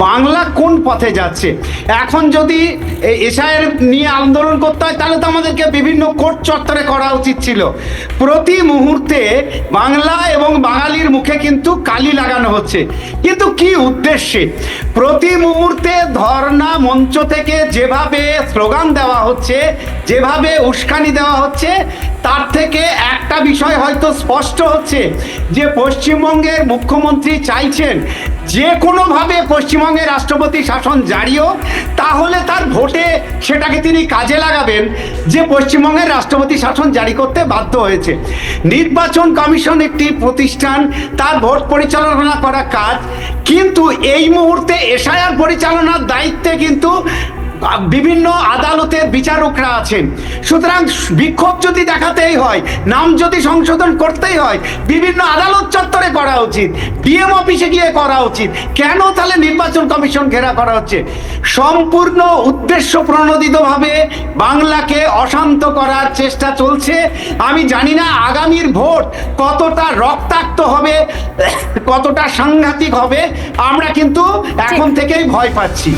বাংলা কোন পথে যাচ্ছে? এখন যদি এসআইয়ের নিয়ে আন্দোলন করতে হয় তাহলে তো আমাদেরকে বিভিন্ন কোর্ট চত্বরে করা উচিত ছিল। প্রতি মুহূর্তে বাংলা এবং বাঙালির মুখে কিন্তু কালি লাগানো হচ্ছে, কিন্তু কি উদ্দেশ্যে? প্রতি মুহূর্তে ধর্ণা মঞ্চ থেকে যেভাবে স্লোগান দেওয়া হচ্ছে, যেভাবে উস্কানি দেওয়া হচ্ছে, তার থেকে একটা বিষয় হয়তো স্পষ্ট হচ্ছে যে পশ্চিমবঙ্গের মুখ্যমন্ত্রী চাইছেন যে কোনোভাবে পশ্চিমবঙ্গের রাষ্ট্রপতি শাসন জারি হোক, তাহলে তার ভোটে সেটাকে তিনি কাজে লাগাবেন যে পশ্চিমবঙ্গের রাষ্ট্রপতি শাসন জারি করতে বাধ্য হয়েছে। নির্বাচন কমিশন একটি প্রতিষ্ঠান, তার ভোট পরিচালনা করা কাজ, কিন্তু এই মুহূর্তে এসআইআর পরিচালনার দায়িত্বে কিন্তু বিভিন্ন আদালতের বিচারকরা আছেন। সুতরাং বিক্ষোভ যদি দেখাতেই হয়, নাম যদি সংশোধন করতেই হয়, বিভিন্ন আদালত চত্বরে করা উচিত, ডিএম অফিসে গিয়ে করা উচিত। কেন তাহলে নির্বাচন কমিশন ঘেরা করা হচ্ছে? সম্পূর্ণ উদ্দেশ্য প্রণোদিতভাবে বাংলাকে অশান্ত করার চেষ্টা চলছে। আমি জানি না আগামীর ভোট কতটা রক্তাক্ত হবে, কতটা সাংঘাতিক হবে। আমরা কিন্তু এখন থেকেই ভয় পাচ্ছি।